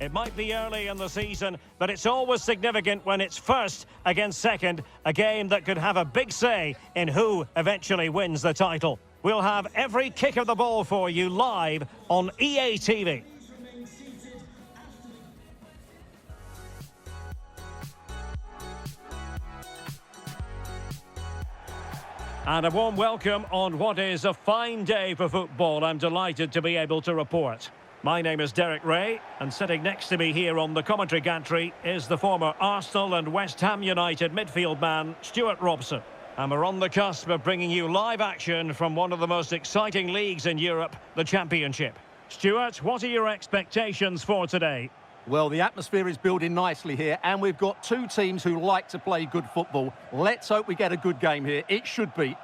It might be early in the season, but it's always significant when it's first against second, a game that could have a big say in who eventually wins the title. We'll have every kick of the ball for you live on EA TV. And a warm welcome on what is a fine day for football. I'm delighted to be able to report. My name is Derek Ray, and sitting next to me here on the commentary gantry is the former Arsenal and West Ham United midfield man, Stuart Robson. And we're on the cusp of bringing you live action from one of the most exciting leagues in Europe, the Championship. Stuart, what are your expectations for today? Well, the atmosphere is building nicely here, and we've got two teams who like to play good football. Let's hope we get a good game here. It should be.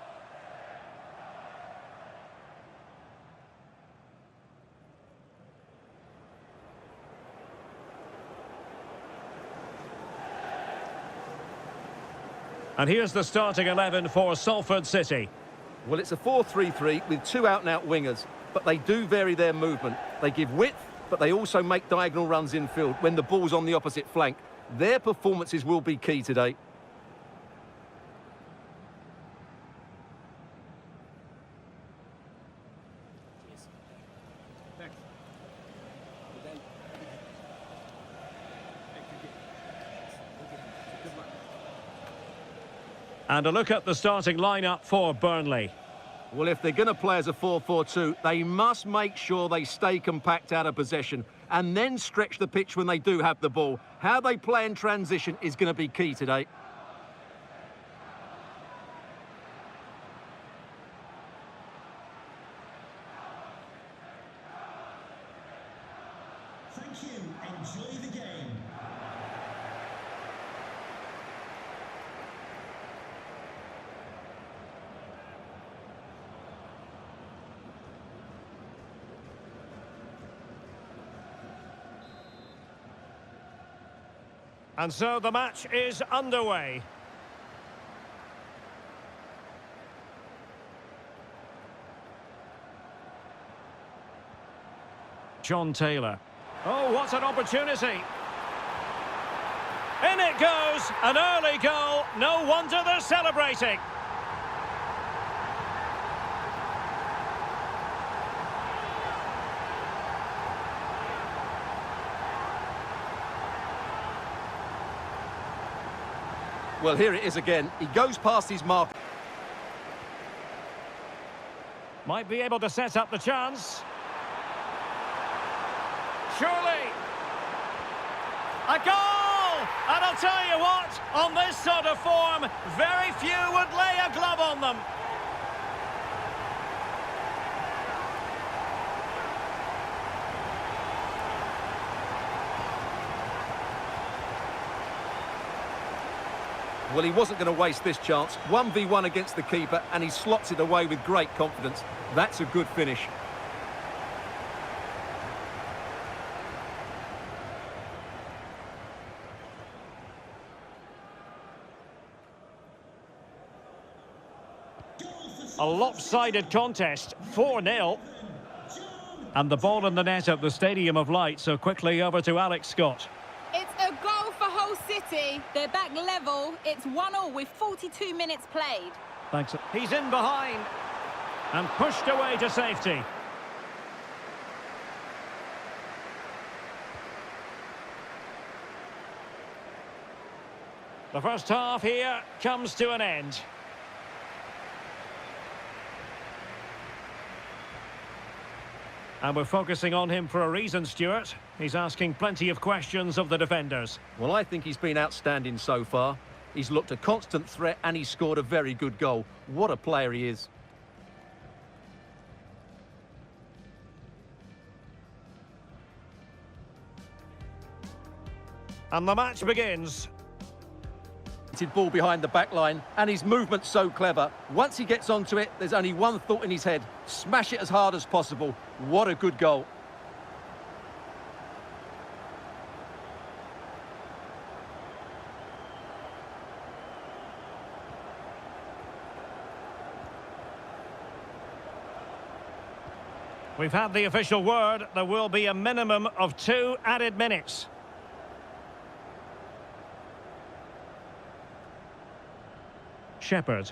And here's the starting 11 for Salford City. Well, it's a 4-3-3 with two out-and-out wingers, but they do vary their movement. They give width, but they also make diagonal runs infield when the ball's on the opposite flank. Their performances will be key today. And a look at the starting lineup for Burnley. Well, if they're going to play as a 4-4-2, they must make sure they stay compact out of possession and then stretch the pitch when they do have the ball. How they play in transition is going to be key today. Thank you. Enjoy the game. And so the match is underway. John Taylor. Oh, what an opportunity. In it goes, an early goal. No wonder they're celebrating. Well, here it is again. He goes past his mark. Might be able to set up the chance. Surely. A goal! And I'll tell you what, on this sort of form, very few would lay a glove on them. Well, he wasn't going to waste this chance. 1v1 against the keeper, and he slots it away with great confidence. That's a good finish. A lopsided contest, 4-0. And the ball in the net at the Stadium of Light, so quickly over to Alex Scott. It's a goal for Hull City. They're back level. It's 1-1 with 42 minutes played. Thanks. He's in behind and pushed away to safety. The first half here comes to an end. And we're focusing on him for a reason, Stuart. He's asking plenty of questions of the defenders. Well, I think he's been outstanding so far. He's looked a constant threat and he scored a very good goal. What a player he is. And the match begins. Ball behind the back line, and his movement's so clever. Once he gets onto it, there's only one thought in his head: smash it as hard as possible. What a good goal. We've had the official word. There will be a minimum of 2 added minutes. Shepherd.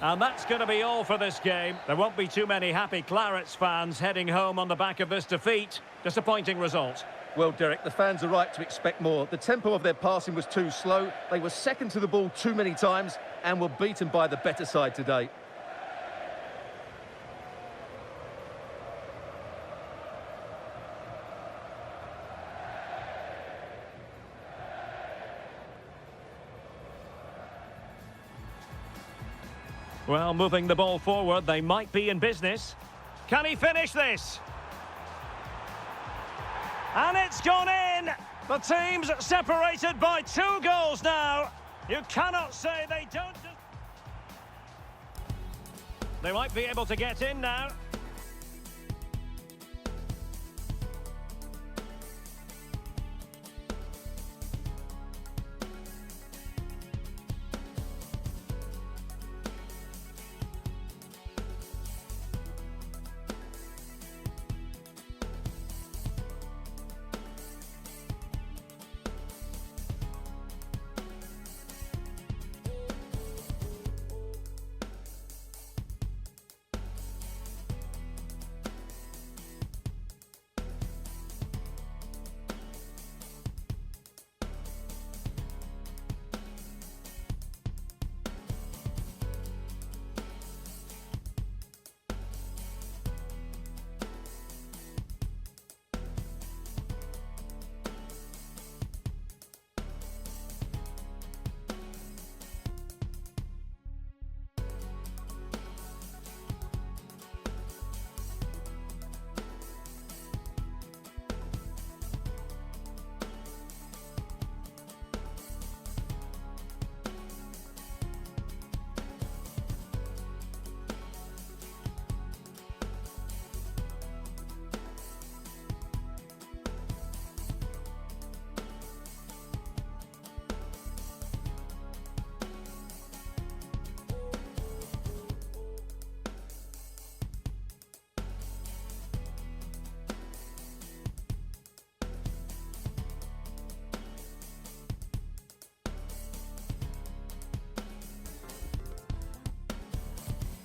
And that's going to be all for this game. There won't be too many happy Clarets fans heading home on the back of this defeat. Disappointing result. Well, Derek, the fans are right to expect more. The tempo of their passing was too slow. They were second to the ball too many times and were beaten by the better side today. Well, moving the ball forward, they might be in business. Can he finish this? And it's gone in! The team's separated by 2 goals now. You cannot say they don't... They might be able to get in now.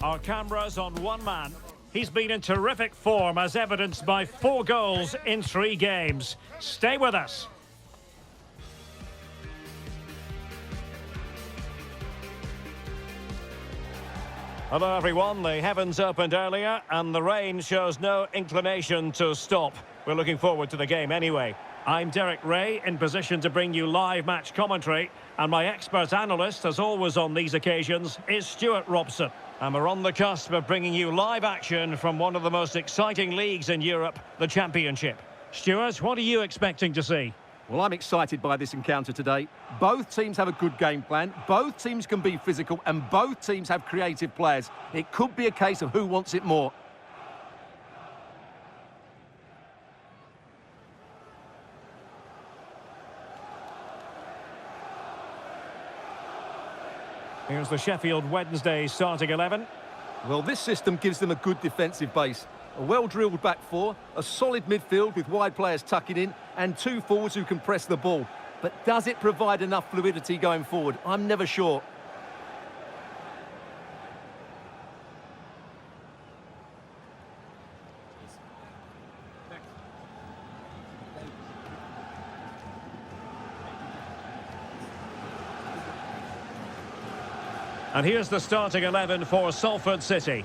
Our cameras on one man. He's been in terrific form, as evidenced by 4 goals in 3 games. Stay with us. Hello everyone, the heavens opened earlier and the rain shows no inclination to stop. We're looking forward to the game anyway. I'm Derek Ray, in position to bring you live match commentary, and my expert analyst, as always on these occasions, is Stuart Robson. And we're on the cusp of bringing you live action from one of the most exciting leagues in Europe, the Championship. Stuart, what are you expecting to see? Well, I'm excited by this encounter today. Both teams have a good game plan, both teams can be physical, and both teams have creative players. It could be a case of who wants it more. Here's the Sheffield Wednesday starting 11. Well, this system gives them a good defensive base. A well-drilled back 4, a solid midfield with wide players tucking in, and 2 forwards who can press the ball. But does it provide enough fluidity going forward? I'm never sure. And here's the starting 11 for Salford City.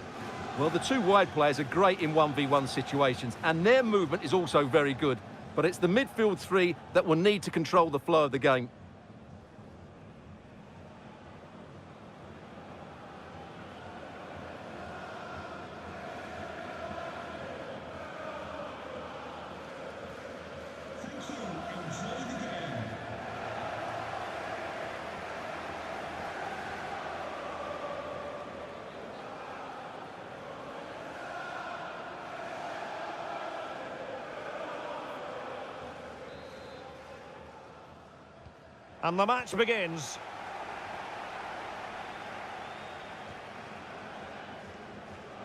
Well, the 2 wide players are great in 1v1 situations, and their movement is also very good. But it's the midfield 3 that will need to control the flow of the game. Thank you. Enjoy the game. And the match begins.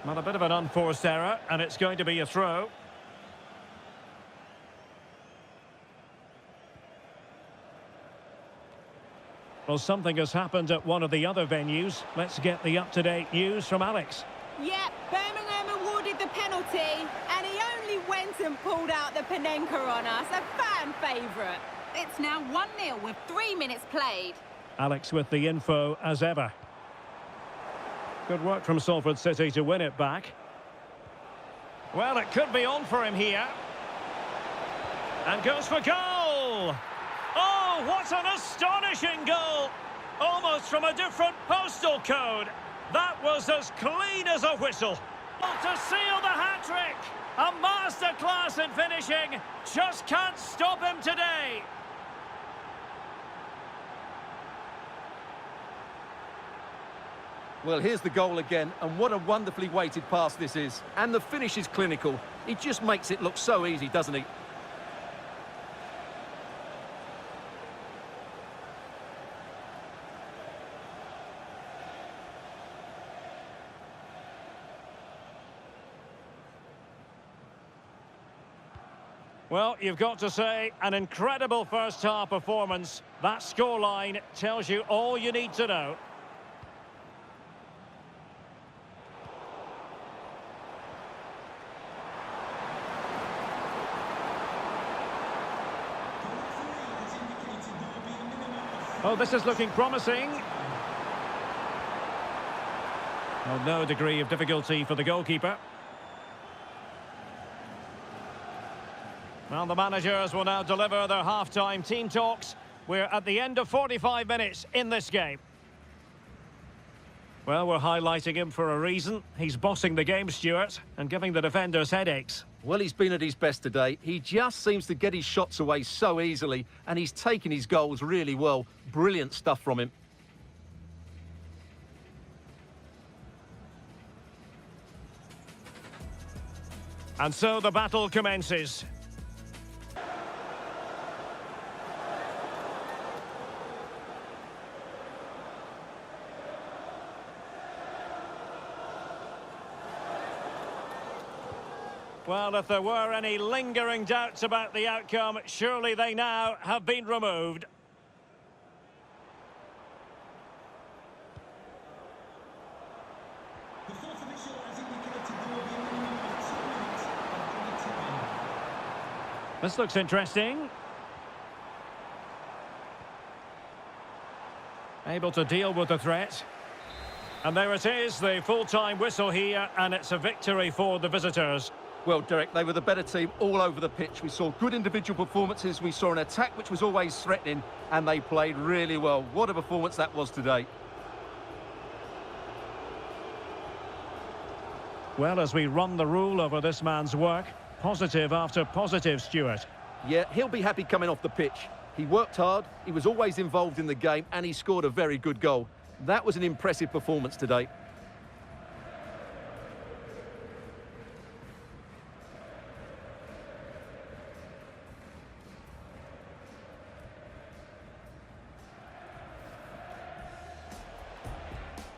Well, a bit of an unforced error, and it's going to be a throw. Well, something has happened at one of the other venues. Let's get the up-to-date news from Alex. Yep, Birmingham awarded the penalty, and he only went and pulled out the Panenka on us, a fan favourite. It's now 1-0 with 3 minutes played. Alex with the info as ever. Good work from Salford City to win it back. Well, it could be on for him here. And goes for goal! Oh, what an astonishing goal! Almost from a different postal code. That was as clean as a whistle. To seal the hat-trick! A masterclass in finishing. Just can't stop him today. Well, here's the goal again, and what a wonderfully weighted pass this is. And the finish is clinical. He just makes it look so easy, doesn't he? Well, you've got to say, an incredible first-half performance. That scoreline tells you all you need to know. Oh, this is looking promising. Well, no degree of difficulty for the goalkeeper. Well, the managers will now deliver their half-time team talks. We're at the end of 45 minutes in this game. Well, we're highlighting him for a reason. He's bossing the game, Stuart, and giving the defenders headaches. Well, he's been at his best today. He just seems to get his shots away so easily, and he's taken his goals really well. Brilliant stuff from him. And so the battle commences. Well, if there were any lingering doubts about the outcome, surely they now have been removed. The fourth official has indicated there will be a minimum of 2 minutes of added time. This looks interesting. Able to deal with the threat. And there it is, the full-time whistle here, and it's a victory for the visitors. Well, Derek, they were the better team all over the pitch. We saw good individual performances. We saw an attack which was always threatening, and they played really well. What a performance that was today. Well, as we run the rule over this man's work, positive after positive, Stuart. Yeah, he'll be happy coming off the pitch. He worked hard, he was always involved in the game, and he scored a very good goal. That was an impressive performance today.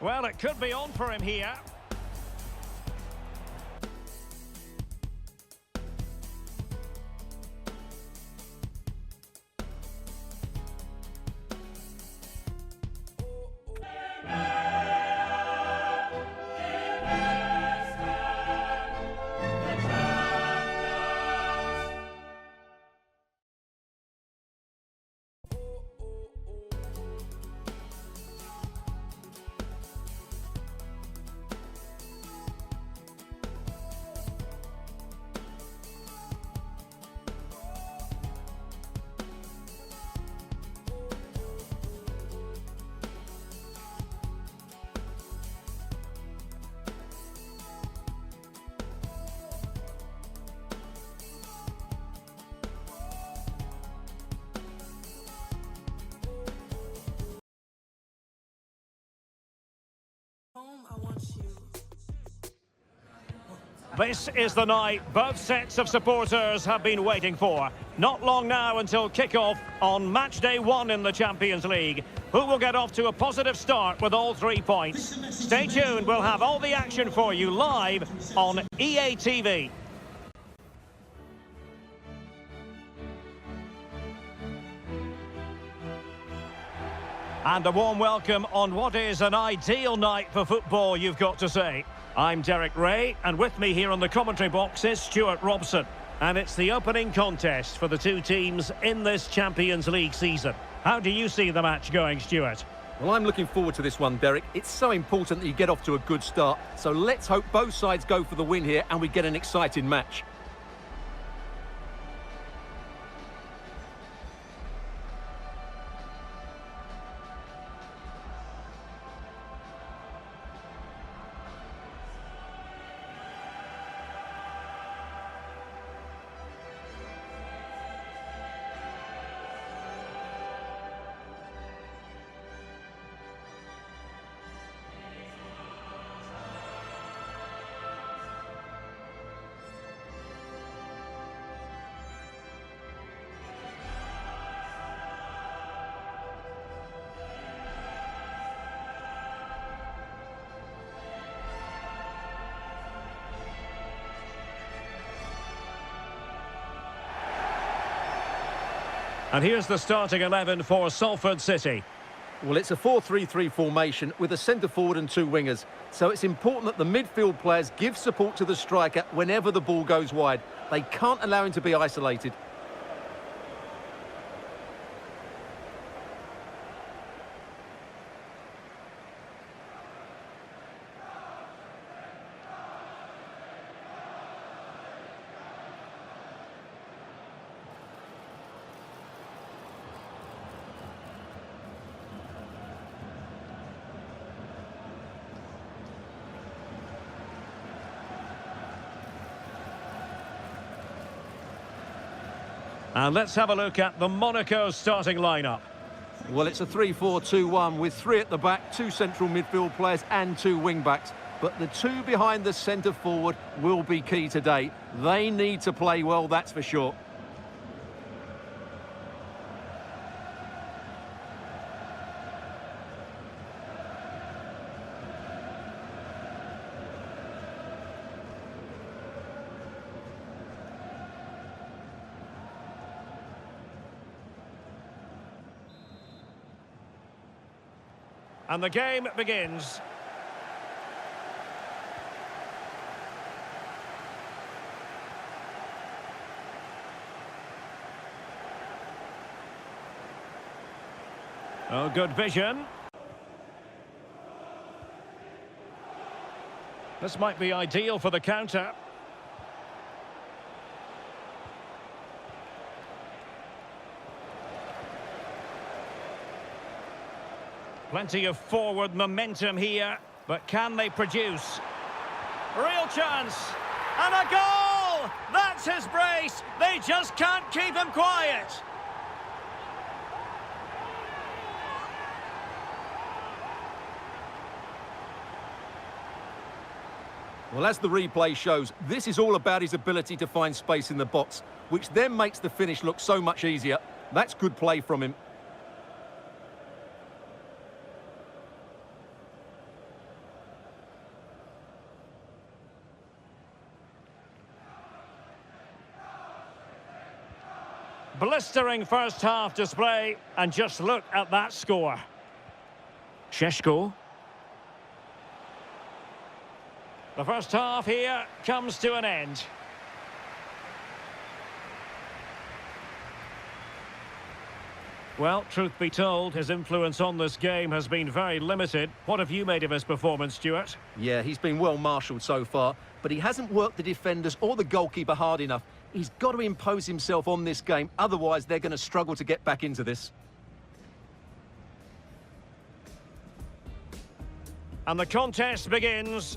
Well, it could be on for him here. This is the night both sets of supporters have been waiting for. Not long now until kick-off on match day 1 in the Champions League. Who will get off to a positive start with all 3 points? Stay tuned, we'll have all the action for you live on EA TV. And a warm welcome on what is an ideal night for football, you've got to say. I'm Derek Ray, and with me here on the commentary box is Stuart Robson. And it's the opening contest for the two teams in this Champions League season. How do you see the match going, Stuart? Well, I'm looking forward to this one, Derek. It's so important that you get off to a good start. So let's hope both sides go for the win here and we get an exciting match. And here's the starting 11 for Salford City. Well, it's a 4-3-3 formation with a centre-forward and 2 wingers. So it's important that the midfield players give support to the striker whenever the ball goes wide. They can't allow him to be isolated. And let's have a look at the Monaco starting lineup. Well, it's a 3-4-2-1 with 3 at the back, 2 central midfield players and 2 wing-backs. But the 2 behind the centre-forward will be key today. They need to play well, that's for sure. And the game begins. Oh, good vision. This might be ideal for the counter. Plenty of forward momentum here, but can they produce? Real chance, and a goal! That's his brace! They just can't keep him quiet! Well, as the replay shows, this is all about his ability to find space in the box, which then makes the finish look so much easier. That's good play from him. Blistering first half display, and just look at that score. Šeško. The first half here comes to an end. Well, truth be told, his influence on this game has been very limited. What have you made of his performance, Stuart? Yeah, he's been well marshalled so far, but he hasn't worked the defenders or the goalkeeper hard enough. He's got to impose himself on this game, otherwise they're going to struggle to get back into this. And the contest begins.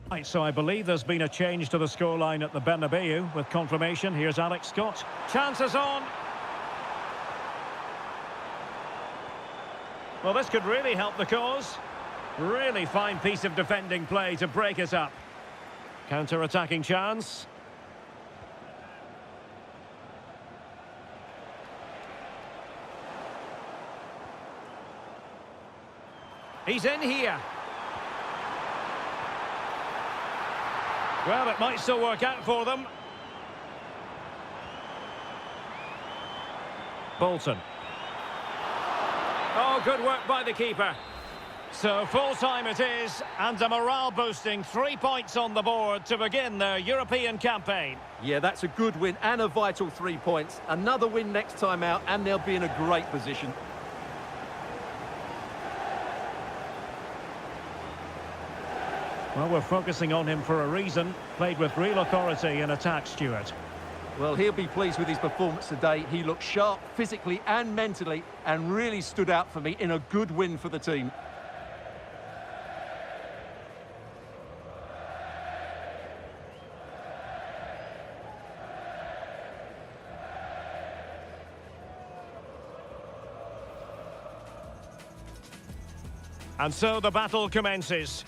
Right, so I believe there's been a change to the scoreline at the Bernabeu with confirmation. Here's Alex Scott. Chances on. Well, this could really help the cause. Really fine piece of defending play to break it up. Counter-attacking chance. He's in here. Well, it might still work out for them. Bolton. Oh, good work by the keeper. So full-time it is, and a morale-boosting 3 points on the board to begin their European campaign. Yeah, that's a good win and a vital 3 points. Another win next time out, and they'll be in a great position. Well, we're focusing on him for a reason. Played with real authority in attack, Stuart. Well, he'll be pleased with his performance today. He looked sharp physically and mentally and really stood out for me in a good win for the team. And so the battle commences.